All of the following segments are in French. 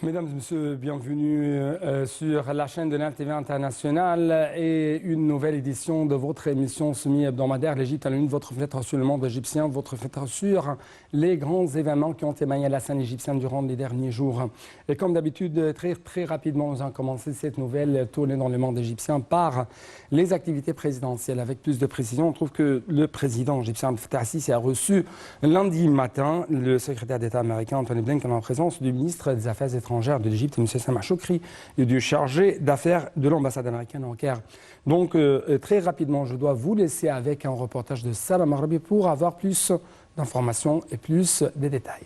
Mesdames et messieurs, bienvenue sur la chaîne de NAL TV International et une nouvelle édition de votre émission semi-hebdomadaire L'Égypte à la une, votre fenêtre sur le monde égyptien, votre fenêtre sur les grands événements qui ont émaillé la scène égyptienne durant les derniers jours. Et comme d'habitude, très rapidement, nous allons commencer cette nouvelle tournée dans le monde égyptien par les activités présidentielles. Avec plus de précision, on trouve que le président égyptien Abdel Fattah el-Sisi a reçu lundi matin le secrétaire d'État américain Antony Blinken en présence du ministre des Affaires étrangères de l'Égypte, M. Sameh Shoukry, et du chargé d'affaires de l'ambassade américaine en Caire. Donc, très rapidement, je dois vous laisser avec un reportage de Salam Arabi pour avoir plus d'informations et plus de détails.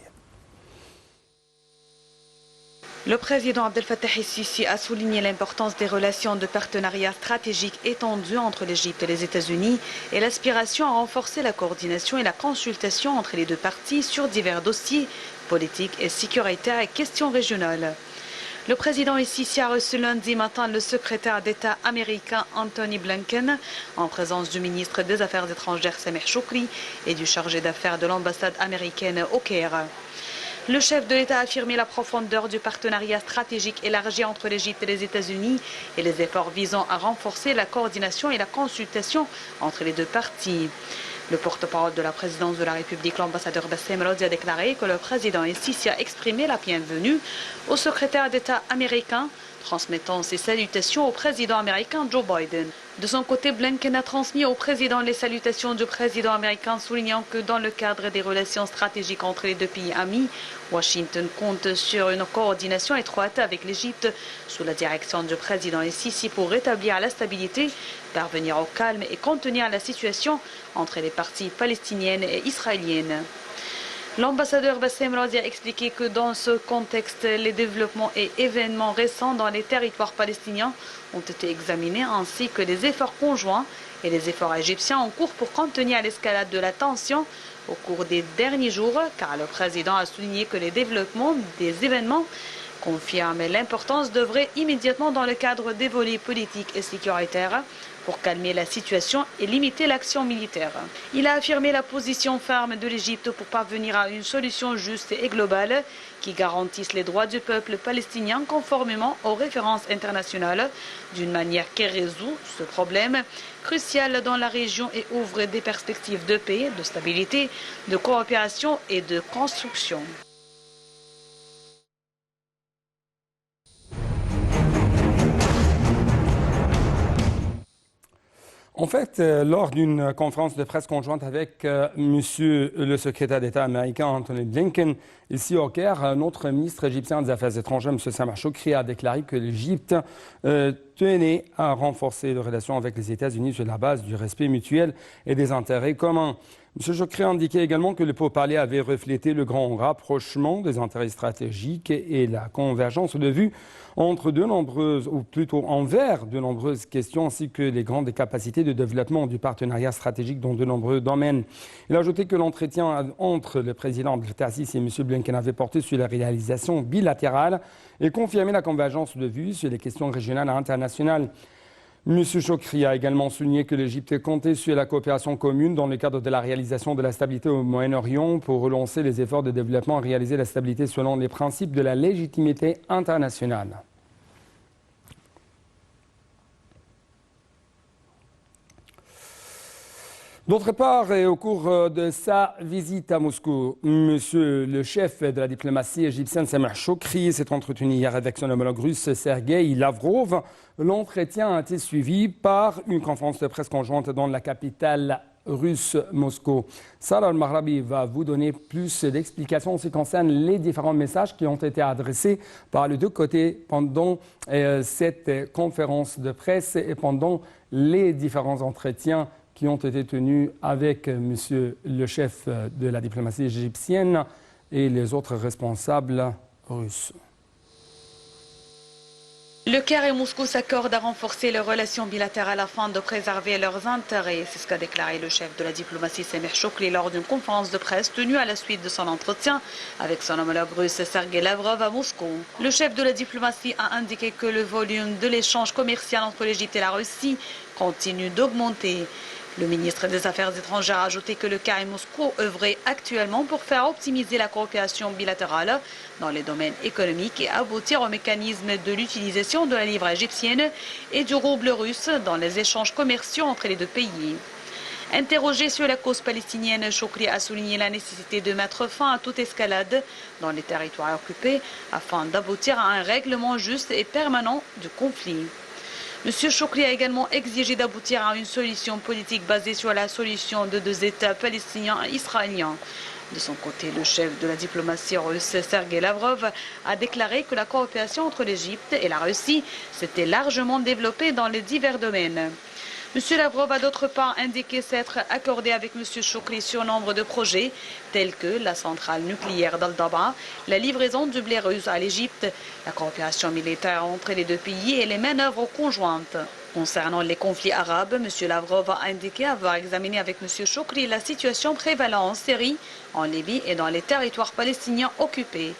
Le président Abdel Fattah el-Sisi a souligné l'importance des relations de partenariat stratégique étendues entre l'Égypte et les États-Unis et l'aspiration à renforcer la coordination et la consultation entre les deux parties sur divers dossiers politiques et sécuritaires et questions régionales. Le président el-Sisi a reçu lundi matin le secrétaire d'État américain Antony Blinken en présence du ministre des Affaires étrangères Sameh Shoukry et du chargé d'affaires de l'ambassade américaine au Caire. Le chef de l'État a affirmé la profondeur du partenariat stratégique élargi entre l'Égypte et les États-Unis et les efforts visant à renforcer la coordination et la consultation entre les deux parties. Le porte-parole de la présidence de la République, l'ambassadeur Bassem Rodi, a déclaré que le président el-Sisi a exprimé la bienvenue au secrétaire d'État américain, transmettant ses salutations au président américain Joe Biden. De son côté, Blinken a transmis au président les salutations du président américain, soulignant que dans le cadre des relations stratégiques entre les deux pays amis, Washington compte sur une coordination étroite avec l'Égypte sous la direction du président el-Sisi pour rétablir la stabilité, parvenir au calme et contenir la situation entre les parties palestiniennes et israéliennes. L'ambassadeur Bassem Radi a expliqué que dans ce contexte, les développements et événements récents dans les territoires palestiniens ont été examinés ainsi que les efforts conjoints et les efforts égyptiens en cours pour contenir l'escalade de la tension au cours des derniers jours, car le président a souligné que les développements des événements confirment l'importance d'œuvrer immédiatement dans le cadre des volets politiques et sécuritaires pour calmer la situation et limiter l'action militaire. Il a affirmé la position ferme de l'Égypte pour parvenir à une solution juste et globale qui garantisse les droits du peuple palestinien conformément aux références internationales, d'une manière qui résout ce problème crucial dans la région et ouvre des perspectives de paix, de stabilité, de coopération et de construction. En fait, lors d'une conférence de presse conjointe avec Monsieur le secrétaire d'État américain Antony Blinken, ici au Caire, notre ministre égyptien des Affaires étrangères, M. Sameh Shoukry, a déclaré que l'Égypte tenait à renforcer les relations avec les États-Unis sur la base du respect mutuel et des intérêts communs. M. Shoukry a indiqué également que le pourparlers avait reflété le grand rapprochement des intérêts stratégiques et la convergence de vues entre de nombreuses, ou plutôt envers de nombreuses questions, ainsi que les grandes capacités de développement du partenariat stratégique dans de nombreux domaines. Il a ajouté que l'entretien entre le président Abdel Fattah el-Sisi et M. Blinken avait porté sur la réalisation bilatérale et confirmé la convergence de vues sur les questions régionales et internationales. M. Shoukry a également souligné que l'Égypte comptait sur la coopération commune dans le cadre de la réalisation de la stabilité au Moyen-Orient pour relancer les efforts de développement et réaliser la stabilité selon les principes de la légitimité internationale. D'autre part, et au cours de sa visite à Moscou, Monsieur le chef de la diplomatie égyptienne Sameh Shoukry s'est entretenu hier avec son homologue russe Sergueï Lavrov. L'entretien a été suivi par une conférence de presse conjointe dans la capitale russe, Moscou. Salam Arabi va vous donner plus d'explications en ce qui concerne les différents messages qui ont été adressés par les deux côtés pendant cette conférence de presse et pendant les différents entretiens qui ont été tenus avec Monsieur le chef de la diplomatie égyptienne et les autres responsables russes. Le Caire et Moscou s'accordent à renforcer leurs relations bilatérales afin de préserver leurs intérêts. C'est ce qu'a déclaré le chef de la diplomatie Sameh Shoukry lors d'une conférence de presse tenue à la suite de son entretien avec son homologue russe Sergueï Lavrov à Moscou. Le chef de la diplomatie a indiqué que le volume de l'échange commercial entre l'Égypte et la Russie continue d'augmenter. Le ministre des Affaires étrangères a ajouté que le Caire et Moscou œuvraient actuellement pour faire optimiser la coopération bilatérale dans les domaines économiques et aboutir au mécanisme de l'utilisation de la livre égyptienne et du rouble russe dans les échanges commerciaux entre les deux pays. Interrogé sur la cause palestinienne, Chokri a souligné la nécessité de mettre fin à toute escalade dans les territoires occupés afin d'aboutir à un règlement juste et permanent du conflit. M. Chokri a également exigé d'aboutir à une solution politique basée sur la solution de deux États palestiniens et israéliens. De son côté, le chef de la diplomatie russe, Sergei Lavrov, a déclaré que la coopération entre l'Égypte et la Russie s'était largement développée dans les divers domaines. M. Lavrov a d'autre part indiqué s'être accordé avec M. Chokri sur nombre de projets tels que la centrale nucléaire d'Al-Daba, la livraison du blé russe à l'Égypte, la coopération militaire entre les deux pays et les manœuvres conjointes. Concernant les conflits arabes, M. Lavrov a indiqué avoir examiné avec M. Chokri la situation prévalente en Syrie, en Libye et dans les territoires palestiniens occupés.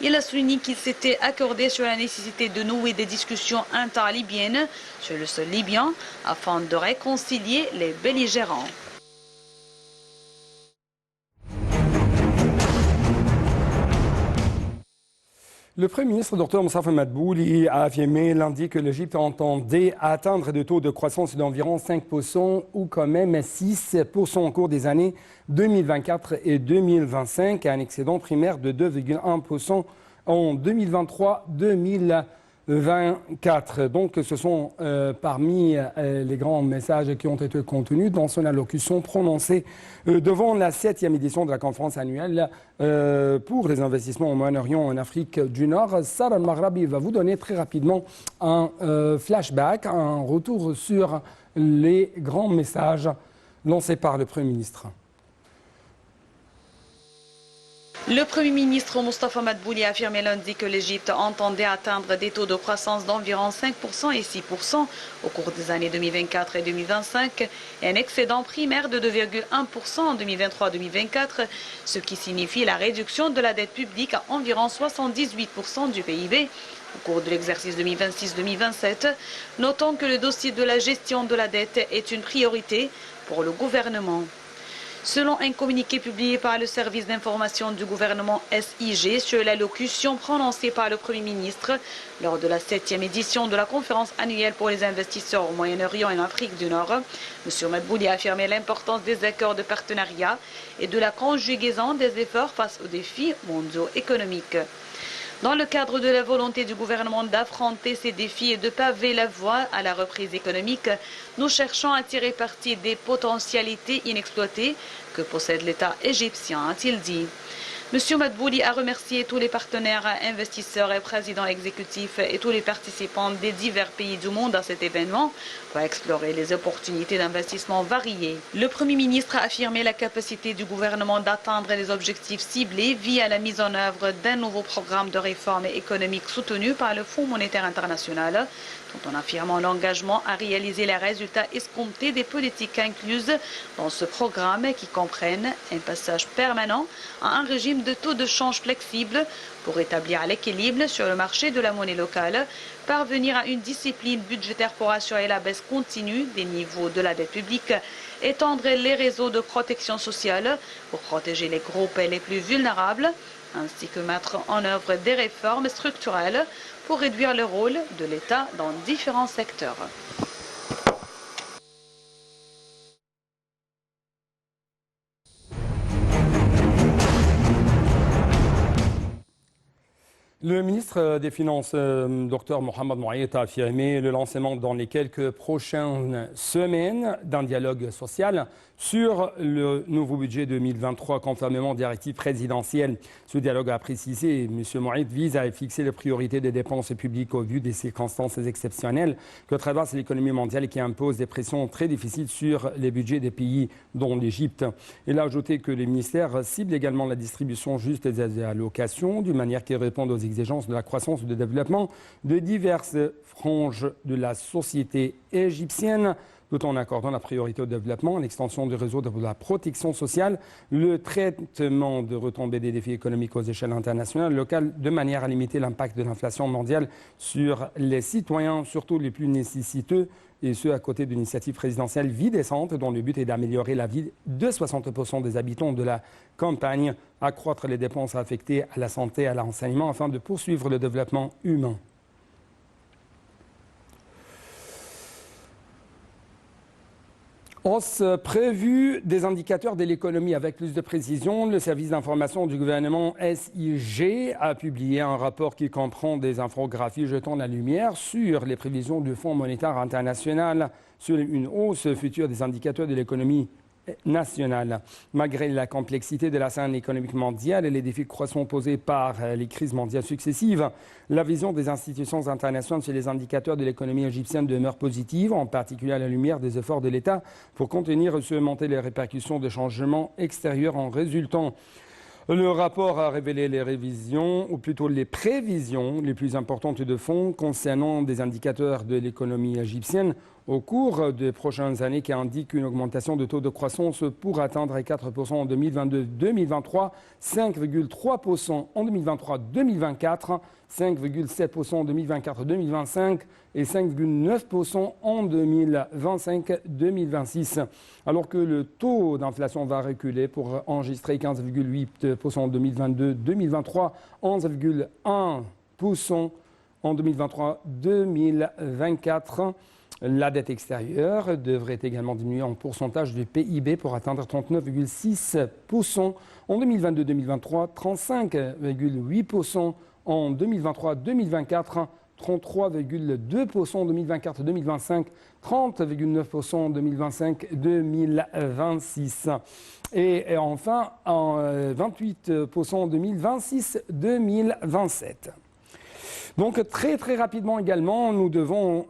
Il a souligné qu'il s'était accordé sur la nécessité de nouer des discussions inter-libyennes sur le sol libyen afin de réconcilier les belligérants. Le Premier ministre, Dr Moustapha Madbouli, a affirmé lundi que l'Égypte entendait atteindre des taux de croissance d'environ 5% ou quand même 6% au cours des années 2024 et 2025, un excédent primaire de 2,1% en 2023-2024. Donc, ce sont parmi les grands messages qui ont été contenus dans son allocution prononcée devant la 7e édition de la conférence annuelle pour les investissements au Moyen-Orient et en Afrique du Nord. Sarah Maghrabi va vous donner très rapidement un flashback, un retour sur les grands messages lancés par le Premier ministre. Le Premier ministre Moustapha Madbouli a affirmé lundi que l'Égypte entendait atteindre des taux de croissance d'environ 5% et 6% au cours des années 2024 et 2025 et un excédent primaire de 2,1% en 2023-2024, ce qui signifie la réduction de la dette publique à environ 78% du PIB au cours de l'exercice 2026-2027, notant que le dossier de la gestion de la dette est une priorité pour le gouvernement. Selon un communiqué publié par le service d'information du gouvernement SIG sur l'allocution prononcée par le Premier ministre lors de la 7e édition de la conférence annuelle pour les investisseurs au Moyen-Orient et en Afrique du Nord, M. Madbouli a affirmé l'importance des accords de partenariat et de la conjugaison des efforts face aux défis mondiaux économiques. Dans le cadre de la volonté du gouvernement d'affronter ces défis et de paver la voie à la reprise économique, nous cherchons à tirer parti des potentialités inexploitées que possède l'État égyptien, a-t-il dit. M. Madbouli a remercié tous les partenaires, investisseurs et présidents exécutifs et tous les participants des divers pays du monde à cet événement pour explorer les opportunités d'investissement variées. Le Premier ministre a affirmé la capacité du gouvernement d'atteindre les objectifs ciblés via la mise en œuvre d'un nouveau programme de réforme économique soutenu par le Fonds monétaire international, tout en affirmant l'engagement à réaliser les résultats escomptés des politiques incluses dans ce programme qui comprennent un passage permanent à un régime de taux de change flexible pour établir l'équilibre sur le marché de la monnaie locale, parvenir à une discipline budgétaire pour assurer la baisse continue des niveaux de la dette publique, étendre les réseaux de protection sociale pour protéger les groupes les plus vulnérables, ainsi que mettre en œuvre des réformes structurelles pour réduire le rôle de l'État dans différents secteurs. Le ministre des Finances, Dr Mohamed Moayed, a affirmé le lancement dans les quelques prochaines semaines d'un dialogue social sur le nouveau budget 2023 conformément aux directives présidentielles. Ce dialogue, a précisé M. Moayed, vise à fixer les priorités des dépenses publiques au vu des circonstances exceptionnelles que traverse l'économie mondiale et qui imposent des pressions très difficiles sur les budgets des pays dont l'Égypte. Il a ajouté que les ministères ciblent également la distribution juste des allocations d'une manière qui réponde aux exigences de la croissance et du développement de diverses franges de la société égyptienne. tout en accordant la priorité au développement, l'extension du réseau de la protection sociale, le traitement de retombées des défis économiques aux échelles internationales et locales, de manière à limiter l'impact de l'inflation mondiale sur les citoyens, surtout les plus nécessiteux, et ce, à côté d'une initiative présidentielle Vie décente, dont le but est d'améliorer la vie de 60% des habitants de la campagne, accroître les dépenses affectées à la santé et à l'enseignement afin de poursuivre le développement humain. Hausse prévue des indicateurs de l'économie. Avec plus de précision, le service d'information du gouvernement SIG a publié un rapport qui comprend des infographies jetant la lumière sur les prévisions du Fonds monétaire international sur une hausse future des indicateurs de l'économie nationale. Malgré la complexité de la scène économique mondiale et les défis croissants posés par les crises mondiales successives, la vision des institutions internationales sur les indicateurs de l'économie égyptienne demeure positive, en particulier à la lumière des efforts de l'État pour contenir et surmonter les répercussions de changements extérieurs en résultant. Le rapport a révélé les révisions, ou plutôt les prévisions les plus importantes de fonds concernant des indicateurs de l'économie égyptienne au cours des prochaines années qui indiquent une augmentation de taux de croissance pour atteindre 4% en 2022-2023, 5,3% en 2023-2024, 5,7% en 2024-2025 et 5,9% en 2025-2026. Alors que le taux d'inflation va reculer pour enregistrer 15,8% en 2022-2023, 11,1% en 2023-2024. La dette extérieure devrait également diminuer en pourcentage du PIB pour atteindre 39,6% en 2022-2023, 35,8% en 2023-2024, 33,2% en 2024-2025, 30,9% en 2025-2026 et enfin en 28% en 2026-2027. Donc très rapidement également, nous devons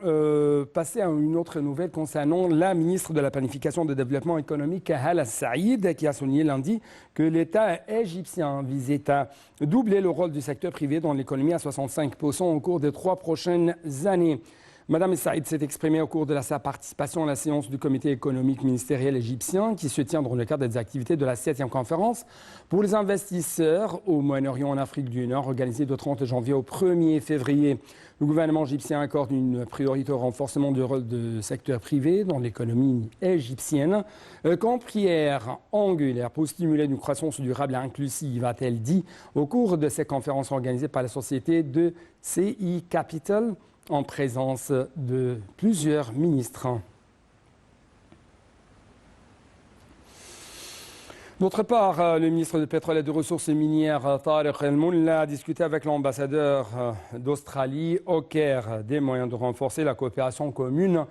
passer à une autre nouvelle concernant la ministre de la Planification et du Développement économique, Hala Saïd, qui a souligné lundi que l'État égyptien visait à doubler le rôle du secteur privé dans l'économie à 65% au cours des 3 prochaines années. Madame Saïd s'est exprimée au cours de sa participation à la séance du comité économique ministériel égyptien qui se tient dans le cadre des activités de la 7e conférence pour les investisseurs au Moyen-Orient en Afrique du Nord, organisée du 30 janvier au 1er février. Le gouvernement égyptien accorde une priorité au renforcement du rôle du secteur privé dans l'économie égyptienne comme pierre angulaire pour stimuler une croissance durable et inclusive, a-t-elle dit, au cours de ces conférences organisées par la société de CI Capital, en présence de plusieurs ministres. D'autre part, le ministre du Pétrole et des Ressources minières, Tariq El-Molla, a discuté avec l'ambassadeur d'Australie au Caire des moyens de renforcer la coopération commune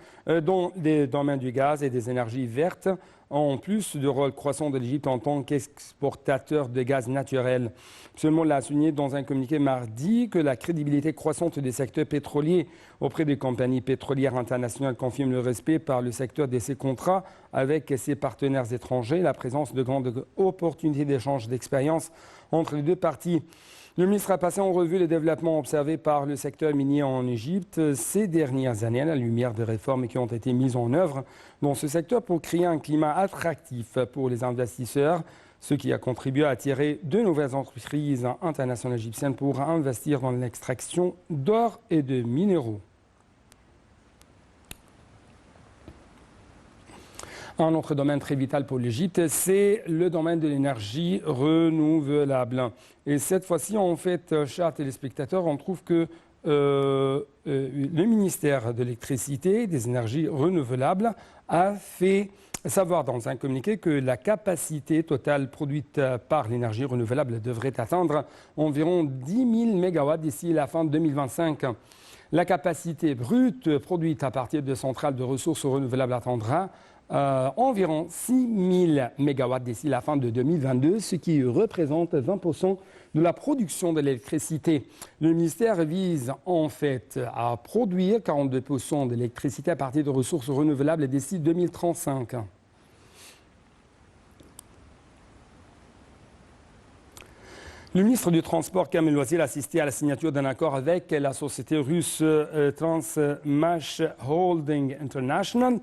dans les domaines du gaz et des énergies vertes, en plus du rôle croissant de l'Égypte en tant qu'exportateur de gaz naturel. M. Molla a souligné dans un communiqué mardi que la crédibilité croissante des secteurs pétroliers auprès des compagnies pétrolières internationales confirme le respect par le secteur de ses contrats avec ses partenaires étrangers, la présence de grandes opportunités d'échange d'expériences entre les deux parties. Le ministre a passé en revue les développements observés par le secteur minier en Égypte ces dernières années à la lumière des réformes qui ont été mises en œuvre dans ce secteur pour créer un climat attractif pour les investisseurs, ce qui a contribué à attirer de nouvelles entreprises internationales égyptiennes pour investir dans l'extraction d'or et de minéraux. Un autre domaine très vital pour l'Égypte, c'est le domaine de l'énergie renouvelable. Et cette fois-ci, en fait, chers téléspectateurs, on trouve que le ministère de l'électricité et des énergies renouvelables a fait savoir dans un communiqué que la capacité totale produite par l'énergie renouvelable devrait atteindre environ 10 000 MW d'ici la fin de 2025. La capacité brute produite à partir de centrales de ressources renouvelables atteindra environ 6 000 MW d'ici la fin de 2022, ce qui représente 20% de la production de l'électricité. Le ministère vise en fait à produire 42% de l'électricité à partir de ressources renouvelables d'ici 2035. Le ministre du Transport, Kamil Wazir, a assisté à la signature d'un accord avec la société russe Transmash Holding International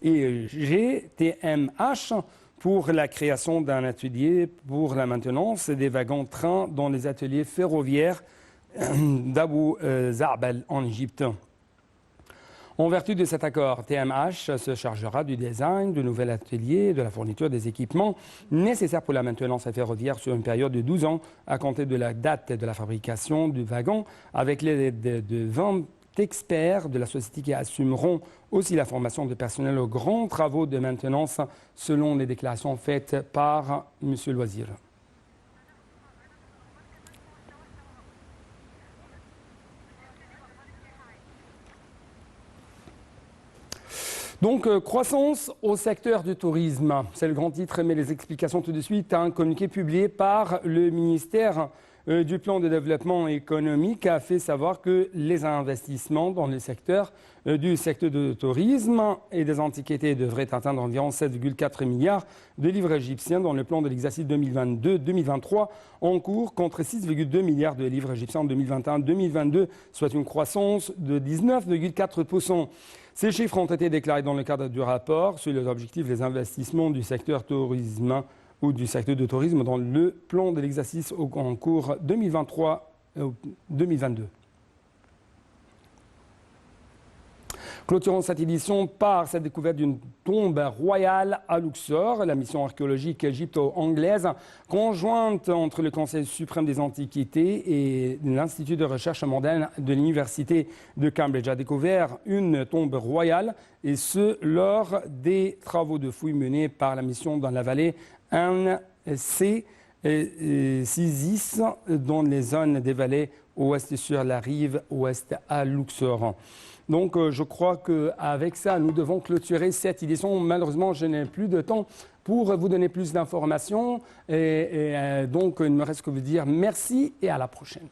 et GTMH pour la création d'un atelier pour la maintenance des wagons-trains dans les ateliers ferroviaires d'Abu Za'bal en Égypte. En vertu de cet accord, TMH se chargera du design du nouvel atelier et de la fourniture des équipements nécessaires pour la maintenance ferroviaire sur une période de 12 ans à compter de la date de la fabrication du wagon, avec l'aide de 20 experts de la société qui assumeront aussi la formation de personnel aux grands travaux de maintenance selon les déclarations faites par M. Loisir. Donc, croissance au secteur du tourisme, c'est le grand titre, mais les explications tout de suite. Un communiqué publié par le ministère du Plan de développement économique a fait savoir que les investissements dans le secteur du secteur du tourisme et des antiquités devraient atteindre environ 7,4 milliards de livres égyptiens dans le plan de l'exercice 2022-2023 en cours, contre 6,2 milliards de livres égyptiens en 2021-2022, soit une croissance de 19,4%. Ces chiffres ont été déclarés dans le cadre du rapport sur les objectifs des investissements du secteur tourisme ou du secteur de tourisme dans le plan de l'exercice en cours 2023-2022. Clôturons cette édition par cette découverte d'une tombe royale à Luxor. La mission archéologique égypto-anglaise, conjointe entre le Conseil suprême des Antiquités et l'Institut de recherche moderne de l'Université de Cambridge, a découvert une tombe royale, et ce, lors des travaux de fouilles menés par la mission dans la vallée NC Sisis, dans les zones des vallées ouest sur la rive ouest à Luxor. Donc, je crois qu'avec ça, nous devons clôturer cette édition. Malheureusement, je n'ai plus de temps pour vous donner plus d'informations. Donc, il ne me reste que vous dire merci et à la prochaine.